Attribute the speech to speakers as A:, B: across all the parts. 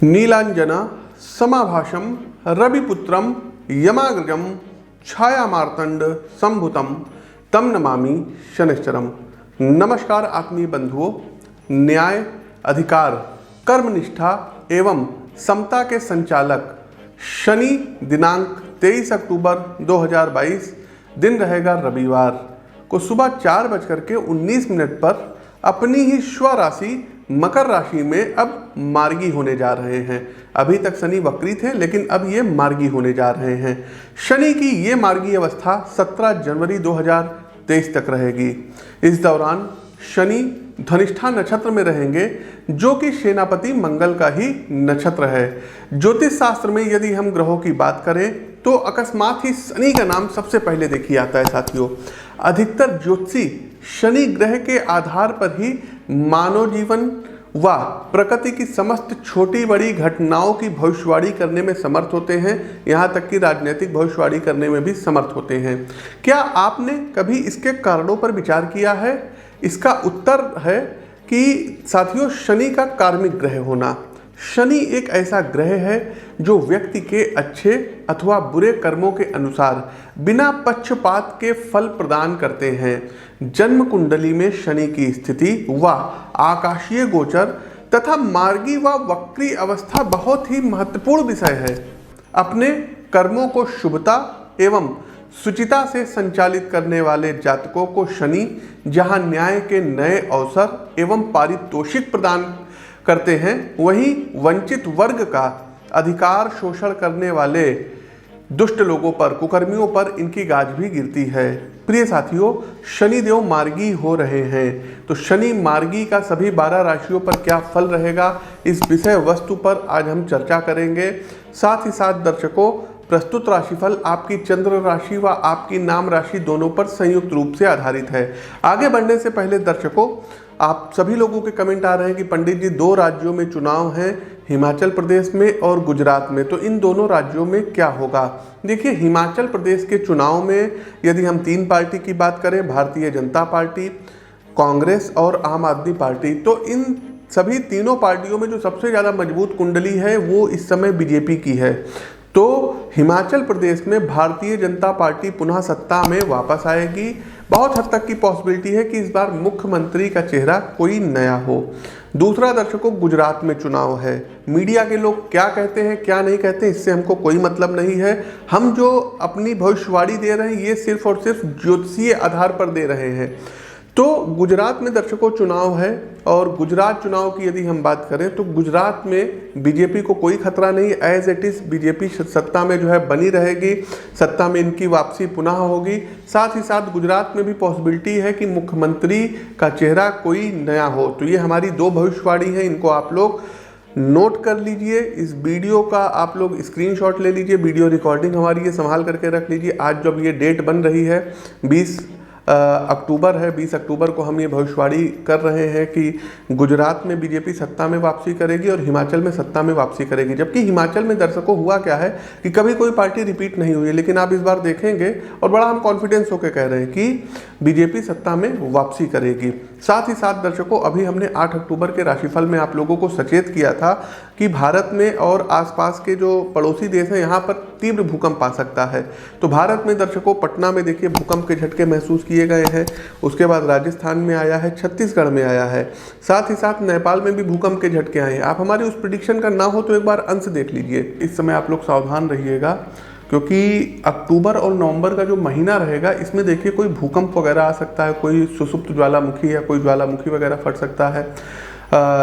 A: नीलांजन समाभाषम रविपुत्रम यमाग्रजम छायामार्तंड संभुतम तम नमामि शनिश्चरम। नमस्कार आत्मीय बंधुओं, न्याय, अधिकार, कर्मनिष्ठा एवं समता के संचालक शनि दिनांक 23 अक्टूबर 2022 दिन रहेगा रविवार को सुबह 4:19 पर अपनी ही स्वराशि मकर राशि में अब मार्गी होने जा रहे हैं। अभी तक शनि वक्री थे, लेकिन अब ये मार्गी होने जा रहे हैं। शनि की ये मार्गी अवस्था 17 जनवरी 2023 तक रहेगी। इस दौरान शनि धनिष्ठा नक्षत्र में रहेंगे, जो कि सेनापति मंगल का ही नक्षत्र है। ज्योतिष शास्त्र में यदि हम ग्रहों की बात करें तो अकस्मात ही शनि का नाम सबसे पहले देखिए आता है। साथियों, अधिकतर ज्योतिषी शनि ग्रह के आधार पर ही मानव जीवन व प्रकृति की समस्त छोटी बड़ी घटनाओं की भविष्यवाणी करने में समर्थ होते हैं। यहाँ तक कि राजनीतिक भविष्यवाणी करने में भी समर्थ होते हैं। क्या आपने कभी इसके कारणों पर विचार किया है? इसका उत्तर है कि साथियों, शनि का कार्मिक ग्रह होना। शनि एक ऐसा ग्रह है जो व्यक्ति के अच्छे अथवा बुरे कर्मों के अनुसार बिना पक्षपात के फल प्रदान करते हैं। जन्म कुंडली में शनि की स्थिति व आकाशीय गोचर तथा मार्गी व वक्री अवस्था बहुत ही महत्वपूर्ण विषय है। अपने कर्मों को शुभता एवं सुचिता से संचालित करने वाले जातकों को शनि जहां न्याय के नए अवसर एवं पारितोषिक प्रदान करते हैं, वहीं वंचित वर्ग का अधिकार शोषण करने वाले दुष्ट लोगों पर, कुकर्मियों पर इनकी गाज भी गिरती है। प्रिय साथियों, शनिदेव मार्गी हो रहे हैं, तो शनि मार्गी का सभी 12 राशियों पर क्या फल रहेगा, इस विषय वस्तु पर आज हम चर्चा करेंगे। साथ ही साथ दर्शकों, प्रस्तुत राशिफल आपकी चंद्र राशि व आपकी नाम राशि दोनों पर संयुक्त रूप से आधारित है। आगे बढ़ने से पहले दर्शकों, आप सभी लोगों के कमेंट आ रहे हैं कि पंडित जी 2 राज्यों में चुनाव हैं, हिमाचल प्रदेश में और गुजरात में, तो इन दोनों राज्यों में क्या होगा? देखिए, हिमाचल प्रदेश के चुनाव में यदि हम 3 पार्टी की बात करें, भारतीय जनता पार्टी, कांग्रेस और आम आदमी पार्टी, तो इन सभी तीनों पार्टियों में जो सबसे ज़्यादा मजबूत कुंडली है वो इस समय बीजेपी की है। तो हिमाचल प्रदेश में भारतीय जनता पार्टी पुनः सत्ता में वापस आएगी। बहुत हद तक की पॉसिबिलिटी है कि इस बार मुख्यमंत्री का चेहरा कोई नया हो। दूसरा दर्शकों, गुजरात में चुनाव है। मीडिया के लोग क्या कहते हैं क्या नहीं कहते हैं, इससे हमको कोई मतलब नहीं है। हम जो अपनी भविष्यवाणी दे रहे हैं ये सिर्फ और सिर्फ ज्योतिषीय आधार पर दे रहे हैं। तो गुजरात में दर्शकों चुनाव है, और गुजरात चुनाव की यदि हम बात करें तो गुजरात में बीजेपी को कोई खतरा नहीं। एज इट इज़ बीजेपी सत्ता में जो है बनी रहेगी, सत्ता में इनकी वापसी पुनः होगी। साथ ही साथ गुजरात में भी पॉसिबिलिटी है कि मुख्यमंत्री का चेहरा कोई नया हो। तो ये हमारी 2 भविष्यवाणी है, इनको आप लोग नोट कर लीजिए। इस वीडियो का आप लोग स्क्रीनशॉट ले लीजिए, वीडियो रिकॉर्डिंग हमारी ये संभाल करके रख लीजिए। आज जब ये डेट बन रही है 20 अक्टूबर है, 20 अक्टूबर को हम ये भविष्यवाणी कर रहे हैं कि गुजरात में बीजेपी सत्ता में वापसी करेगी और हिमाचल में सत्ता में वापसी करेगी। जबकि हिमाचल में दर्शकों हुआ क्या है कि कभी कोई पार्टी रिपीट नहीं हुई है, लेकिन आप इस बार देखेंगे और बड़ा हम कॉन्फिडेंस होकर कह रहे हैं कि बीजेपी सत्ता में वापसी करेगी। साथ ही साथ दर्शकों, अभी हमने 8 अक्टूबर के राशिफल में आप लोगों को सचेत किया था कि भारत में और आसपास के जो पड़ोसी देश हैं यहाँ पर तीव्र भूकंप आ सकता है। तो भारत में दर्शकों, पटना में देखिए भूकंप के झटके महसूस किए गए हैं। उसके बाद राजस्थान में आया है, छत्तीसगढ़ में आया है, साथ ही साथ नेपाल में भी भूकंप के झटके आए हैं। आप हमारी उस प्रेडिक्शन का ना हो तो एक बार अंश देख लीजिए। इस समय आप लोग सावधान रहिएगा, क्योंकि अक्टूबर और नवंबर का जो महीना रहेगा इसमें देखिए कोई भूकंप वगैरह आ सकता है, कोई सुसुप्त ज्वालामुखी या कोई ज्वालामुखी वगैरह फट सकता है।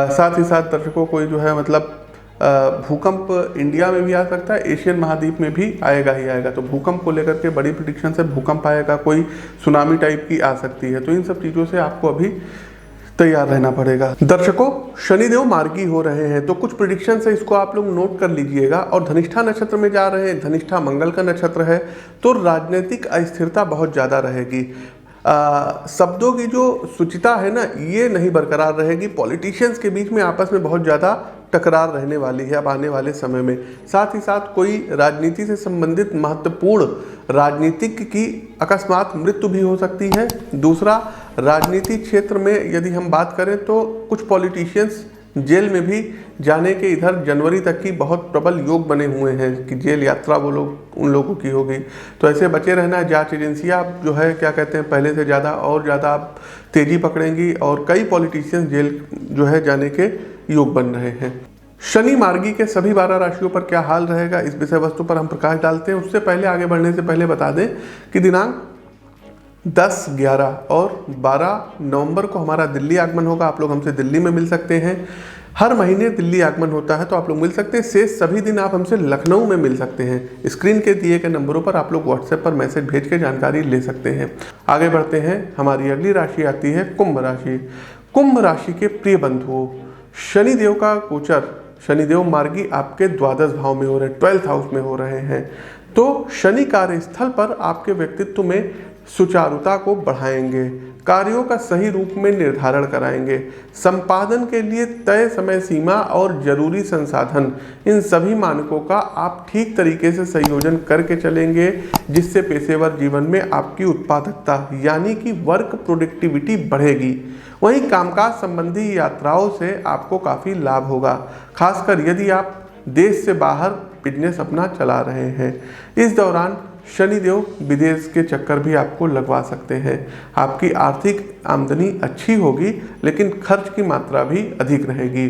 A: साथ ही साथ दर्शकों, कोई जो है मतलब भूकंप इंडिया में भी आ सकता है, एशियन महाद्वीप में भी आएगा ही आएगा। तो भूकंप को लेकर के बड़ी प्रेडिक्शन से भूकंप आएगा, कोई सुनामी टाइप की आ सकती है। तो इन सब चीज़ों से आपको अभी तैयार रहना पड़ेगा। दर्शकों, शनिदेव मार्गी हो रहे हैं, तो कुछ प्रेडिक्शन है, इसको आप लोग नोट कर लीजिएगा। और धनिष्ठा नक्षत्र में जा रहे हैं, धनिष्ठा मंगल का नक्षत्र है, तो राजनीतिक अस्थिरता बहुत ज़्यादा रहेगी। शब्दों की जो सुचिता है ना, ये नहीं बरकरार रहेगी। पॉलिटिशियंस के बीच में आपस में बहुत ज़्यादा टकरार रहने वाली है अब आने वाले समय में। साथ ही साथ कोई राजनीति से संबंधित महत्वपूर्ण राजनीतिक की अकस्मात मृत्यु भी हो सकती है। दूसरा, राजनीति क्षेत्र में यदि हम बात करें तो कुछ पॉलिटिशियंस जेल में भी जाने के इधर जनवरी तक की बहुत प्रबल योग बने हुए हैं कि जेल यात्रा वो लोग उन लोगों की होगी। तो ऐसे बचे रहना। जांच एजेंसियां जो है क्या कहते हैं पहले से ज़्यादा और ज़्यादा आप तेज़ी पकड़ेंगी और कई पॉलिटिशियंस जेल जो है जाने के योग बन रहे हैं। शनि मार्गी के सभी 12 राशियों पर क्या हाल रहेगा, इस विषय वस्तु पर हम प्रकाश डालते हैं। उससे पहले आगे बढ़ने से पहले बता दें कि दिनांक 10, 11 और 12 नवंबर को हमारा दिल्ली आगमन होगा। आप लोग हमसे दिल्ली में मिल सकते हैं। हर महीने दिल्ली आगमन होता है तो आप लोग मिल सकते हैं। शेष सभी दिन आप हमसे लखनऊ में मिल सकते हैं। स्क्रीन के दिए गए नंबरों पर आप लोग व्हाट्सएप पर मैसेज भेज के जानकारी ले सकते हैं। आगे बढ़ते हैं। हमारी अगली राशि आती है कुंभ राशि। कुंभ राशि के प्रिय बंधुओं, शनिदेव का गोचर, शनिदेव मार्गी आपके द्वादश भाव में हो रहे हैं, 12th हाउस में हो रहे हैं। तो शनि कार्य स्थल पर आपके व्यक्तित्व में सुचारुता को बढ़ाएंगे, कार्यों का सही रूप में निर्धारण कराएंगे, संपादन के लिए तय समय सीमा और जरूरी संसाधन, इन सभी मानकों का आप ठीक तरीके से संयोजन करके चलेंगे, जिससे पेशेवर जीवन में आपकी उत्पादकता यानी कि वर्क प्रोडक्टिविटी बढ़ेगी। वहीं कामकाज संबंधी यात्राओं से आपको काफ़ी लाभ होगा, खासकर यदि आप देश से बाहर बिजनेस अपना चला रहे हैं। इस दौरान शनिदेव विदेश के चक्कर भी आपको लगवा सकते हैं। आपकी आर्थिक आमदनी अच्छी होगी लेकिन खर्च की मात्रा भी अधिक रहेगी।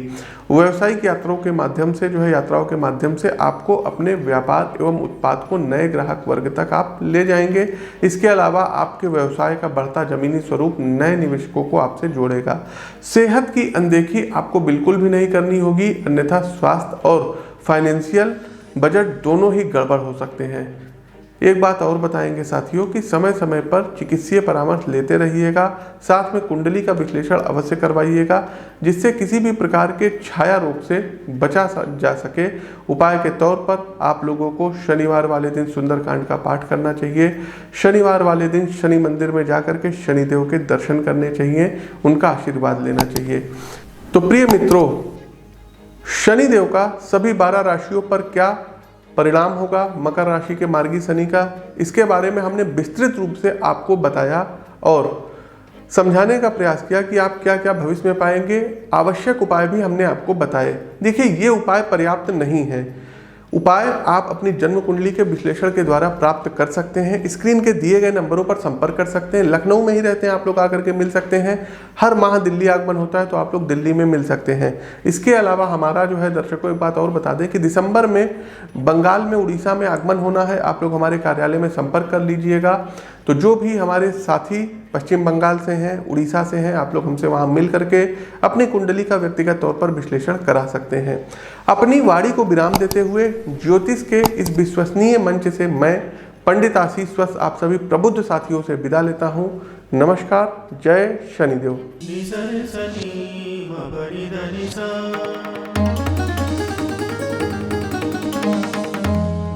A: व्यावसायिक यात्राओं के माध्यम से यात्राओं के माध्यम से आपको अपने व्यापार एवं उत्पाद को नए ग्राहक वर्ग तक आप ले जाएंगे। इसके अलावा आपके व्यवसाय का बढ़ता जमीनी स्वरूप नए निवेशकों को आपसे जोड़ेगा। सेहत की अनदेखी आपको बिल्कुल भी नहीं करनी होगी, अन्यथा स्वास्थ्य और फाइनेंशियल बजट दोनों ही गड़बड़ हो सकते हैं। एक बात और बताएंगे साथियों कि समय समय पर चिकित्सीय परामर्श लेते रहिएगा, साथ में कुंडली का विश्लेषण अवश्य करवाइएगा, जिससे किसी भी प्रकार के छाया रोग से बचा जा सके। उपाय के तौर पर आप लोगों को शनिवार वाले दिन सुंदरकांड का पाठ करना चाहिए। शनिवार वाले दिन शनि मंदिर में जाकर के शनिदेव के दर्शन करने चाहिए, उनका आशीर्वाद लेना चाहिए। तो प्रिय मित्रों, शनिदेव का सभी 12 राशियों पर क्या परिणाम होगा मकर राशि के मार्गी शनि का, इसके बारे में हमने विस्तृत रूप से आपको बताया और समझाने का प्रयास किया कि आप क्या क्या भविष्य में पाएंगे। आवश्यक उपाय भी हमने आपको बताए। देखिए, ये उपाय पर्याप्त नहीं है। उपाय आप अपनी जन्म कुंडली के विश्लेषण के द्वारा प्राप्त कर सकते हैं। स्क्रीन के दिए गए नंबरों पर संपर्क कर सकते हैं। लखनऊ में ही रहते हैं आप लोग, आकर के मिल सकते हैं। हर माह दिल्ली आगमन होता है तो आप लोग दिल्ली में मिल सकते हैं। इसके अलावा हमारा दर्शकों एक बात और बता दें कि दिसंबर में बंगाल में, उड़ीसा में आगमन होना है। आप लोग हमारे कार्यालय में संपर्क कर लीजिएगा। तो जो भी हमारे साथी पश्चिम बंगाल से हैं, उड़ीसा से हैं, आप लोग हमसे वहाँ मिल करके अपनी कुंडली का व्यक्तिगत तौर पर विश्लेषण करा सकते हैं। अपनी वाणी को विराम देते हुए ज्योतिष के इस विश्वसनीय मंच से मैं पंडित आशीष स्वस्थ आप सभी प्रबुद्ध साथियों से विदा लेता हूँ। नमस्कार। जय शनिदेव।